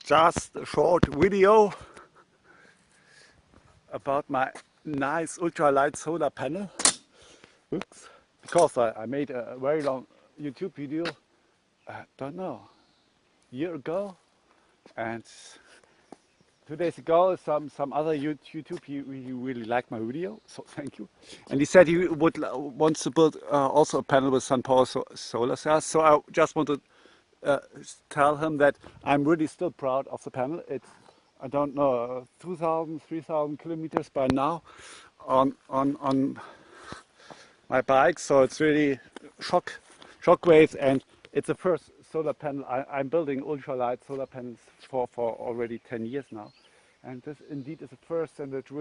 Just a short video about my nice ultralight solar panel. Oops. Because I made a very long YouTube video, I don't know, a year ago, and 2 days ago some other YouTube he really liked my video, so thank you. And he said he wants to build also a panel with sun power solar cells. So I just want to tell him that I'm really still proud of the panel. It's, I don't know, 2,000, 3,000 kilometers by now on my bike, so it's really shock waves, and it's the first solar panel. I'm building ultralight solar panels for already 10 years now, and this indeed is the first, and it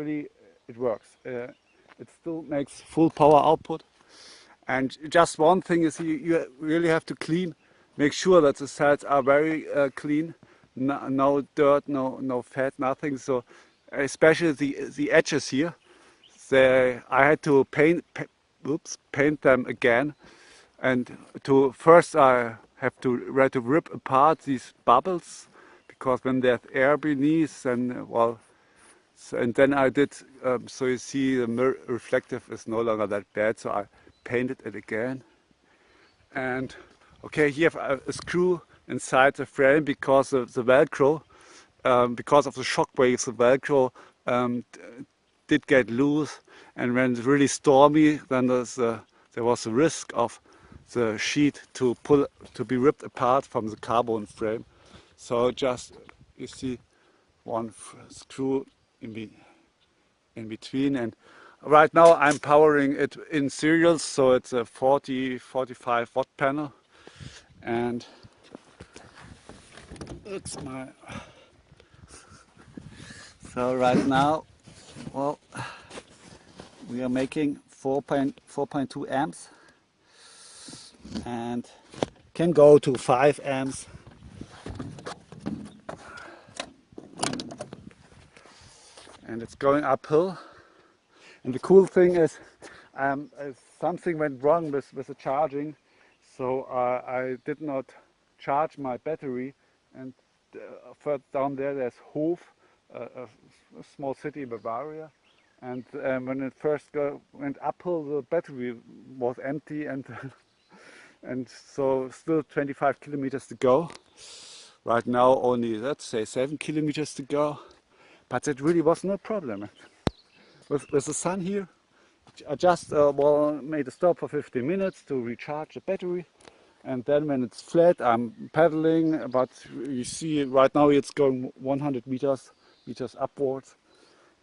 works. It still makes full power output, and just one thing is you really have to make sure that the cells are very clean, no dirt, no fat, nothing. So especially the edges here, I had to paint them again, and first I have to rip apart these bubbles, because when there's air beneath, and and then I did, so you see the mirror reflective is no longer that bad, so I painted it again. And okay, here I have a screw inside the frame because of the Velcro, because of the shock waves, the Velcro did get loose, and when it's really stormy, then there was a risk of the sheet to be ripped apart from the carbon frame. So just, you see, one screw in between, and right now I'm powering it in serials, so it's a 45 watt panel, and it's my, so right now, well, we are making 4.2 amps and can go to 5 amps. And it's going uphill. And the cool thing is, something went wrong with the charging, so I did not charge my battery. And further down there's Hof, a small city in Bavaria. And when it first went uphill, the battery was empty, and and so still 25 kilometers to go. Right now only, let's say, 7 kilometers to go. But it really was no problem. With the sun here, I just made a stop for 15 minutes to recharge the battery. And then when it's flat, I'm pedaling, but you see right now it's going 100 meters upwards.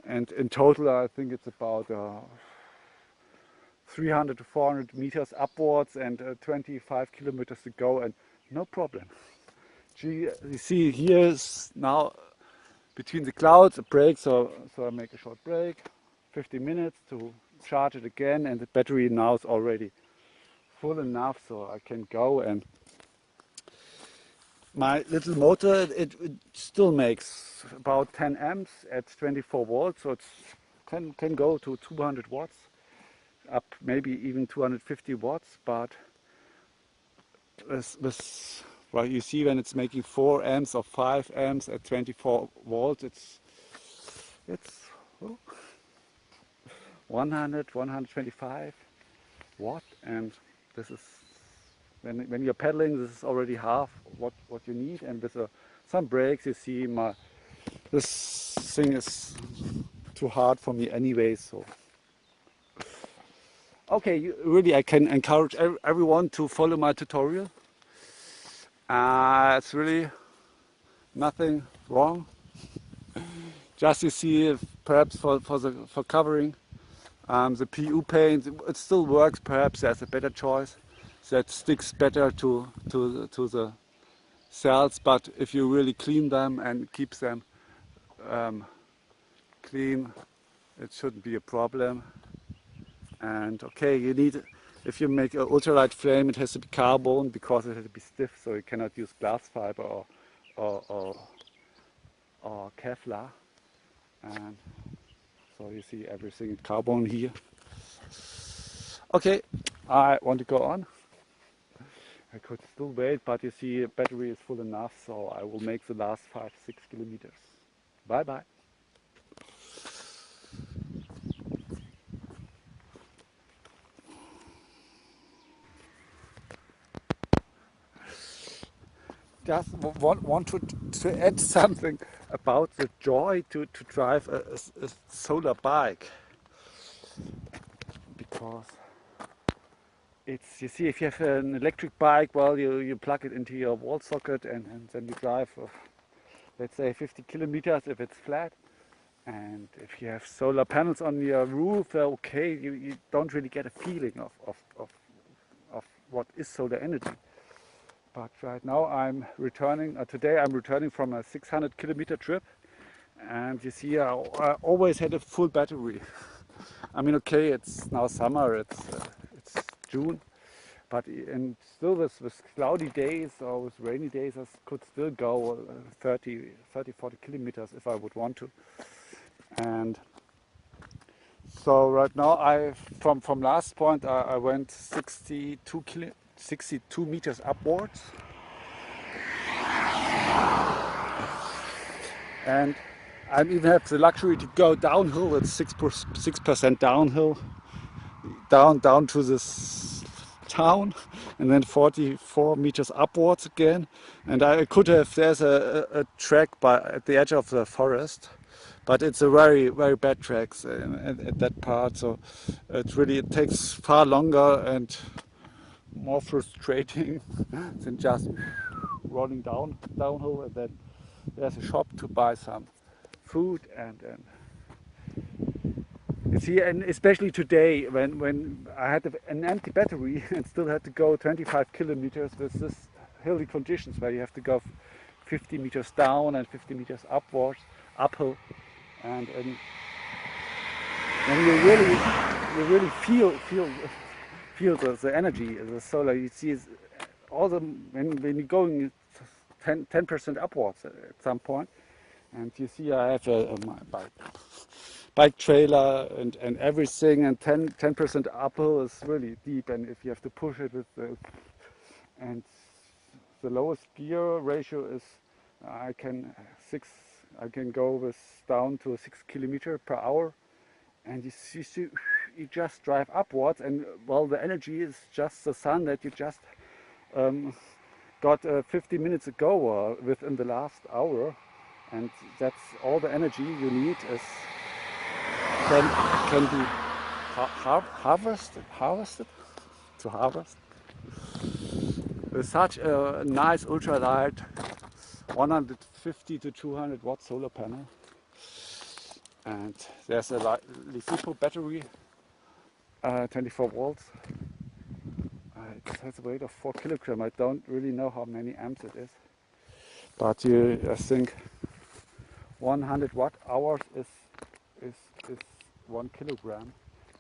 And in total, I think it's about 300 to 400 meters upwards, and 25 kilometers to go, and no problem. You see here is now between the clouds a break, so I make a short break, 15 minutes to charge it again, and the battery now is already full enough, so I can go. And my little motor, it still makes about 10 amps at 24 volts, so it can go to 200 watts, up maybe even 250 watts. But well, you see, when it's making 4 amps or 5 amps at 24 volts, it's 100, 125 watt, and this is, when you're pedaling, this is already half what you need. And with some brakes, you see, this thing is too hard for me anyway. So okay, really, I can encourage everyone to follow my tutorial. It's really nothing wrong. Just, you see, perhaps for covering the PU paint, it still works. Perhaps there's a better choice that sticks better to the cells. But if you really clean them and keep them clean, it shouldn't be a problem. And okay, you need, if you make an ultralight frame, it has to be carbon, because it has to be stiff, so you cannot use glass fiber or Kevlar. And so you see everything in carbon here. Okay, I want to go on. I could still wait, but you see, battery is full enough, so I will make the last 5-6 kilometers. Bye bye. Just want to add something about the joy to drive a solar bike, because it's, you see, if you have an electric bike, well, you plug it into your wall socket and then you drive, let's say 50 kilometers if it's flat. And if you have solar panels on your roof, okay, you don't really get a feeling of what is solar energy. But right now I'm returning, today I'm returning from a 600 kilometer trip, and you see I always had a full battery. I mean, okay, it's now summer, it's June, but and still with cloudy days or with rainy days I could still go 30, 40 kilometers if I would want to. And so right now from last point I went 62 meters upwards, and I even have the luxury to go downhill. It's 6% downhill, down to this town, and then 44 meters upwards again. And I could have, there's a track at the edge of the forest, but it's a very bad track at that part, so it takes far longer and more frustrating than just rolling downhill. And then there's a shop to buy some food, and you see, and especially today when I had an empty battery and still had to go 25 kilometers with this hilly conditions where you have to go 50 meters down and 50 meters uphill, and you really feel the energy, the solar. You see all the when you're going 10% upwards at some point, and you see I have my bike trailer and everything, and 10% uphill is really deep, and if you have to push it with and the lowest gear ratio is I can go with down to 6 kilometers per hour, and you just drive upwards, and well, the energy is just the sun that you just got 50 minutes ago or within the last hour, and that's all the energy you need is can be harvested to harvest with such a nice ultralight 150 to 200 watt solar panel. And there's a LiFePo battery, 24 volts. It has a weight of 4 kilograms. I don't really know how many amps it is, but I think 100 watt hours is 1 kilogram,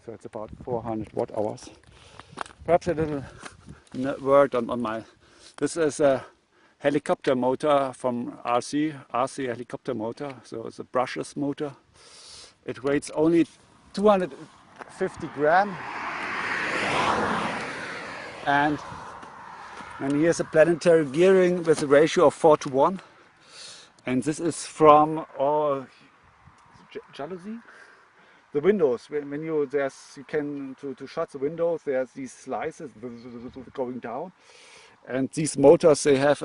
so it's about 400 watt hours. Perhaps a little word on my. This is a helicopter motor from RC helicopter motor, so it's a brushless motor. It weighs only 250 grams, and here's a planetary gearing with a ratio of 4:1, and this is from jalousie. The windows, when you can to shut the windows, there's these slices going down, and these motors, they have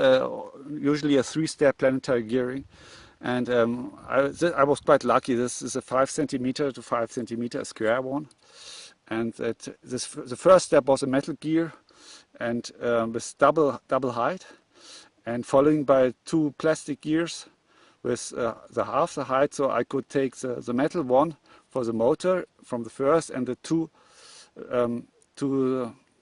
usually a 3-step planetary gearing, and I was quite lucky. This is a 5 centimeter to 5 centimeter square one, and the first step was a metal gear, and with double height, and following by 2 plastic gears with the half the height, so I could take the metal one for the motor from the first, and the two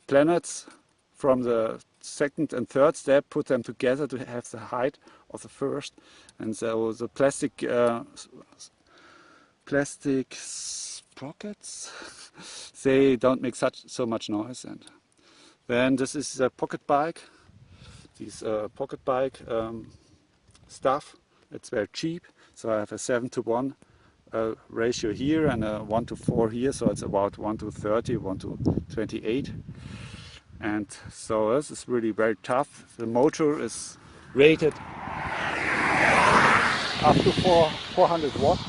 planets from the second and third step, put them together to have the height of the first. And so the plastic sprockets, they don't make so much noise. And then this is a pocket bike. This pocket bike stuff, it's very cheap. So I have a 7:1 ratio here and a 1:4 here, so it's about 1:30, 1:28. And so this is really very tough. The motor is rated up to 400 watts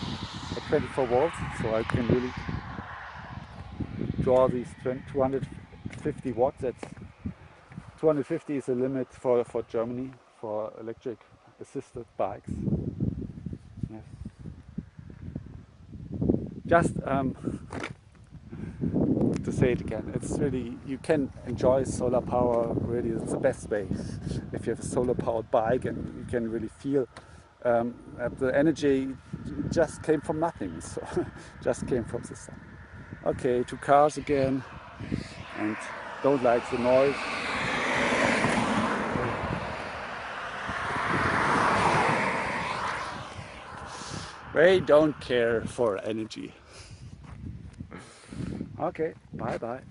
or 24 volts, so I can really draw these 250 watts. That's 250 is the limit for Germany for electric assisted bikes. Yes. Just to say it again, it's really, you can enjoy solar power. Really, it's the best way if you have a solar powered bike, and you can really feel that the energy just came from nothing, so just came from the sun. Okay, 2 cars again, and don't like the noise. They don't care for energy. Okay, bye bye.